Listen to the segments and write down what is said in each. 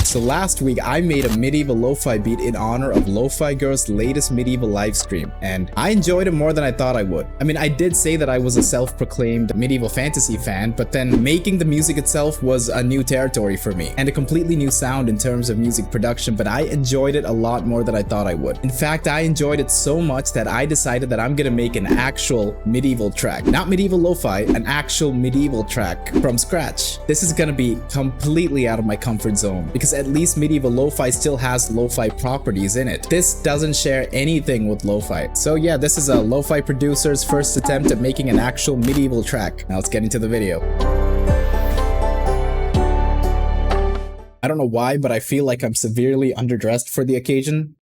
So last week I made a medieval lo-fi beat in honor of Lo-Fi Girl's latest medieval live stream, and I enjoyed it more than I thought I would. I mean, I did say that I was a self-proclaimed medieval fantasy fan, but then making the music itself was a new territory for me and a completely new sound in terms of music production, but I enjoyed it a lot more than I thought I would. In fact, I enjoyed it so much that I decided that I'm gonna make an actual medieval track. Not medieval lo-fi, an actual medieval track from scratch. This is gonna be completely out of my comfort zone because at least medieval lo-fi still has lo-fi properties in it. This doesn't share anything with lo-fi. So yeah, this is a lo-fi producer's first attempt at making an actual medieval track. Now let's get into the video. I don't know why, but I feel like I'm severely underdressed for the occasion.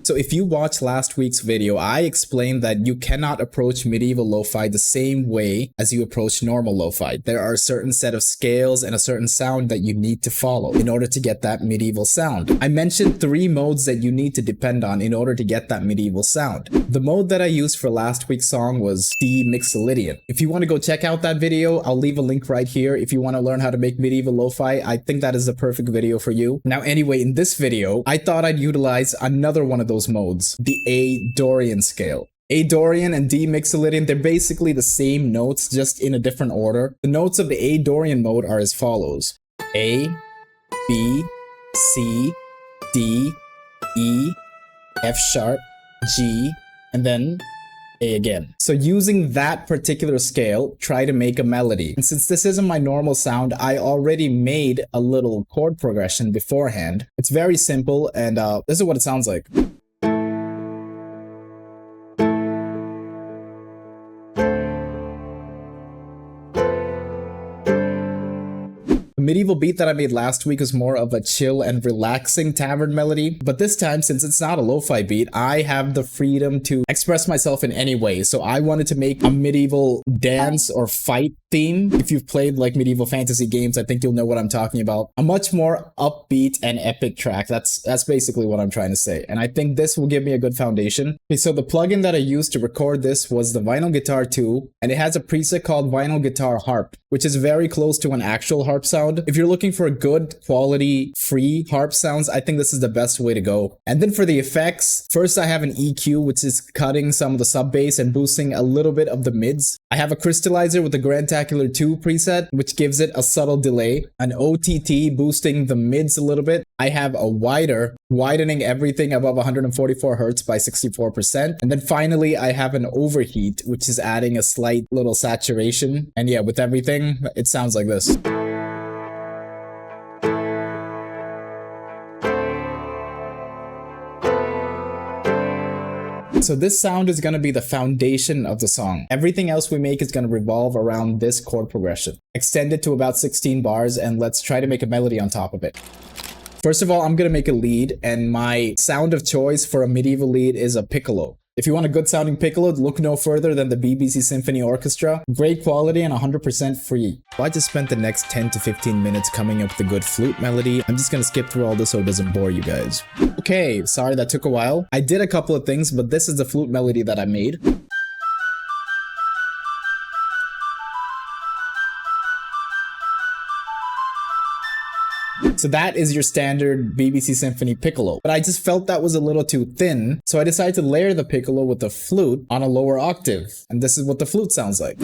So if you watched last week's video, I explained that you cannot approach medieval lo-fi the same way as you approach normal lo-fi. There are a certain set of scales and a certain sound that you need to follow in order to get that medieval sound. I mentioned 3 modes that you need to depend on in order to get that medieval sound. The mode that I used for last week's song was D Mixolydian. If you want to go check out that video, I'll leave a link right here. If you want to learn how to make medieval lo-fi, I think that is the perfect video for you. Now anyway, in this video, I thought I'd utilize another one of those modes, the A Dorian scale. A Dorian and D Mixolydian, they're basically the same notes, just in a different order. The notes of the A Dorian mode are as follows: A, B, C, D, E, F sharp, G, and then A again. So using that particular scale, try to make a melody. And since this isn't my normal sound, I already made a little chord progression beforehand. It's very simple, and this is what it sounds like. The medieval beat that I made last week was more of a chill and relaxing tavern melody, but this time, since it's not a lo-fi beat, I have the freedom to express myself in any way. So I wanted to make a medieval dance or fight theme. If you've played like medieval fantasy games, I think you'll know what I'm talking about. A much more upbeat and epic track. That's basically what I'm trying to say. And I think this will give me a good foundation. Okay, so the plugin that I used to record this was the Vinyl Guitar 2, and it has a preset called Vinyl Guitar Harp, which is very close to an actual harp sound. If you're looking for a good quality free harp sounds, I think this is the best way to go. And then for the effects, first I have an EQ, which is cutting some of the sub bass and boosting a little bit of the mids. I have a crystallizer with the Grandtacular 2 preset, which gives it a subtle delay. An OTT boosting the mids a little bit. I have a wider, widening everything above 144 Hz by 64%. And then finally, I have an overheat, which is adding a slight little saturation. And yeah, with everything, it sounds like this. So this sound is going to be the foundation of the song. Everything else we make is going to revolve around this chord progression. Extend it to about 16 bars and let's try to make a melody on top of it. First of all, I'm going to make a lead, and my sound of choice for a medieval lead is a piccolo. If you want a good sounding piccolo, look no further than the BBC Symphony Orchestra. Great quality and 100% free. I just spent the next 10 to 15 minutes coming up with a good flute melody. I'm just gonna skip through all this so it doesn't bore you guys. Okay, sorry that took a while. I did a couple of things, but this is the flute melody that I made. So that is your standard BBC Symphony piccolo. But I just felt that was a little too thin, so I decided to layer the piccolo with the flute on a lower octave. And this is what the flute sounds like.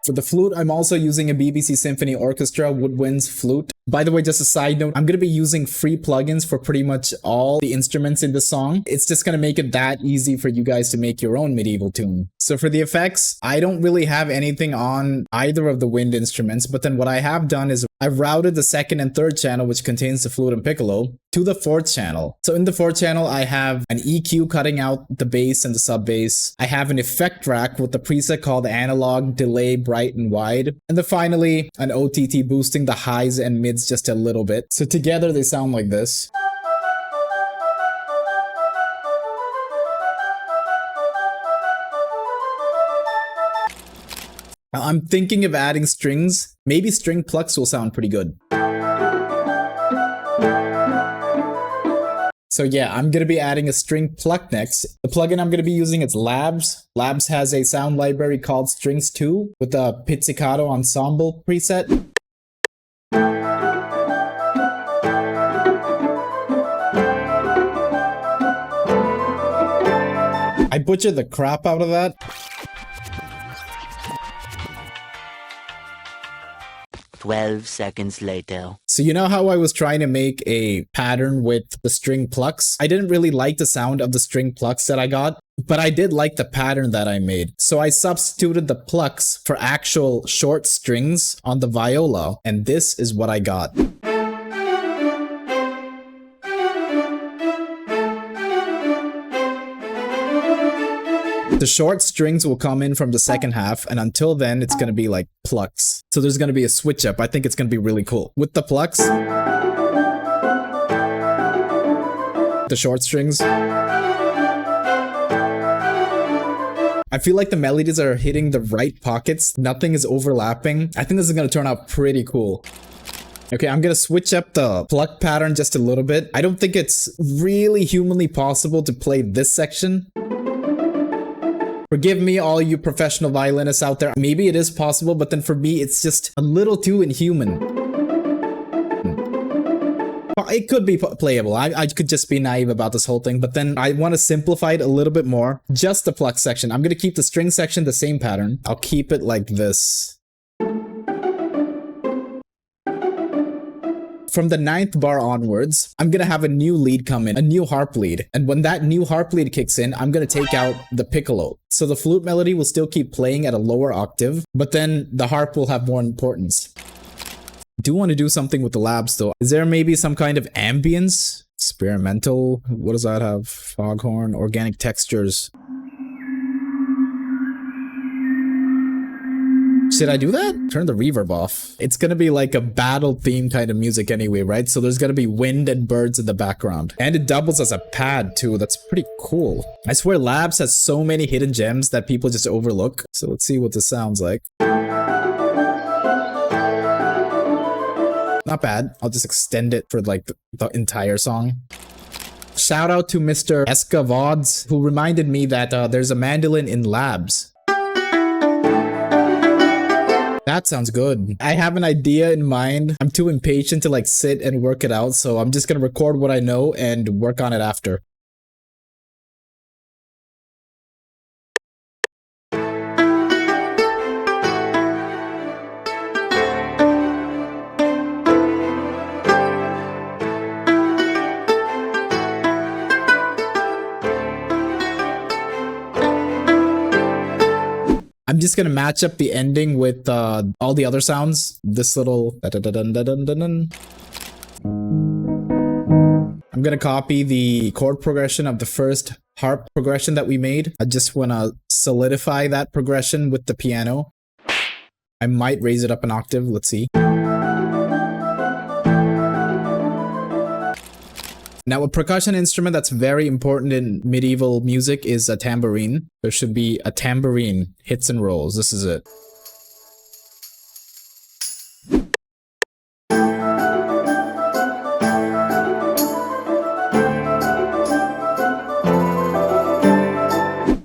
For the flute, I'm also using a BBC Symphony Orchestra Woodwinds flute. By the way, just a side note, I'm going to be using free plugins for pretty much all the instruments in the song. It's just going to make it that easy for you guys to make your own medieval tune. So for the effects, I don't really have anything on either of the wind instruments, but then what I have done is I've routed the 2nd and 3rd channel, which contains the flute and piccolo, to the 4th channel. So in the 4th channel, I have an EQ cutting out the bass and the sub bass. I have an effect rack with the preset called Analog, Delay, Bright, and Wide. And then finally, an OTT boosting the highs and mids just a little bit. So together they sound like this. I'm thinking of adding strings. Maybe string plucks will sound pretty good. So yeah, I'm going to be adding a string pluck next. The plugin I'm going to be using is Labs. Labs has a sound library called Strings 2 with a pizzicato ensemble preset. I butchered the crap out of that. 12 seconds later. So you know how I was trying to make a pattern with the string plucks? I didn't really like the sound of the string plucks that I got, but I did like the pattern that I made. So I substituted the plucks for actual short strings on the viola, and this is what I got. The short strings will come in from the second half, and until then, it's going to be like plucks. So there's going to be a switch up. I think it's going to be really cool. With the plucks, the short strings, I feel like the melodies are hitting the right pockets. Nothing is overlapping. I think this is going to turn out pretty cool. Okay, I'm going to switch up the pluck pattern just a little bit. I don't think it's really humanly possible to play this section. Forgive me, all you professional violinists out there. Maybe it is possible, but then for me, it's just a little too inhuman. It could be playable. I could just be naive about this whole thing, but then I want to simplify it a little bit more. Just the pluck section. I'm going to keep the string section the same pattern. I'll keep it like this. From the 9th bar onwards, I'm going to have a new lead come in, a new harp lead. And when that new harp lead kicks in, I'm going to take out the piccolo. So the flute melody will still keep playing at a lower octave, but then the harp will have more importance. I do want to do something with the labs though. Is there maybe some kind of ambience? Experimental? What does that have? Foghorn, organic textures. Should I do that? Turn the reverb off. It's gonna be like a battle theme kind of music anyway, right? So there's gonna be wind and birds in the background. And it doubles as a pad too. That's pretty cool. I swear Labs has so many hidden gems that people just overlook. So let's see what this sounds like. Not bad. I'll just extend it for like the entire song. Shout out to Mr. Escavods, who reminded me that there's a mandolin in Labs. That sounds good. I have an idea in mind. I'm too impatient to like sit and work it out, so I'm just gonna record what I know and work on it after. I'm just gonna match up the ending with all the other sounds. This little I'm gonna copy the chord progression of the first harp progression that we made. I just wanna solidify that progression with the piano. I might raise it up an octave, let's see. Now, a percussion instrument that's very important in medieval music is a tambourine. There should be a tambourine, hits and rolls. This is it.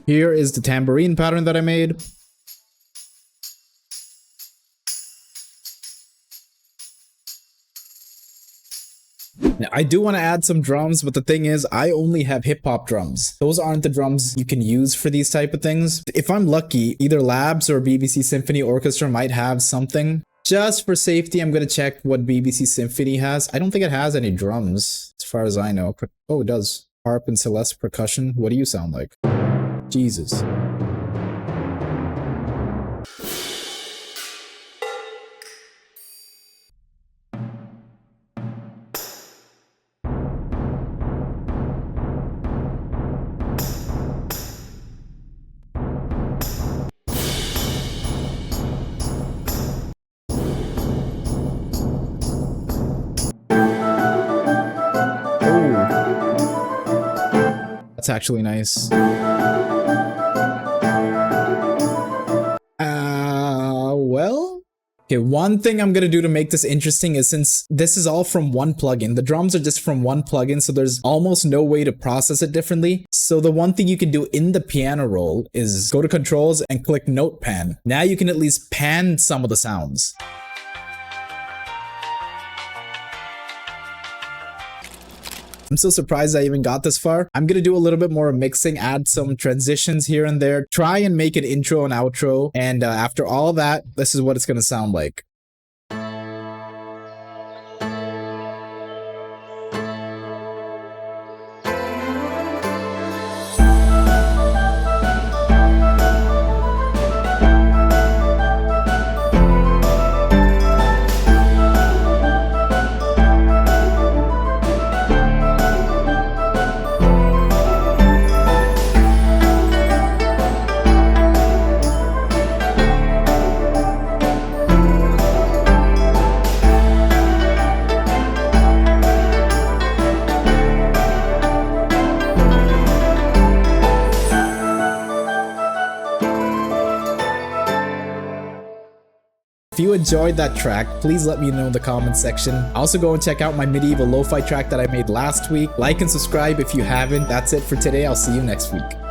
Here is the tambourine pattern that I made. Now, I do want to add some drums, but the thing is, I only have hip-hop drums. Those aren't the drums you can use for these type of things. If I'm lucky, either Labs or BBC Symphony Orchestra might have something. Just for safety, I'm going to check what BBC Symphony has. I don't think it has any drums, as far as I know. Oh, it does. Harp and Celeste percussion. What do you sound like? Jesus. That's actually nice. Well, Okay, one thing I'm gonna do to make this interesting is, since this is all from one plugin, the drums are just from one plugin, so there's almost no way to process it differently. So the one thing you can do in the piano roll is go to controls and click note pan. Now you can at least pan some of the sounds. I'm so surprised I even got this far. I'm gonna do a little bit more mixing, add some transitions here and there, try and make an intro and outro, and after all that, this is what it's gonna sound like. If you enjoyed that track, please let me know in the comments section. Also go and check out my medieval lo-fi track that I made last week. Like and subscribe if you haven't. That's it for today. I'll see you next week.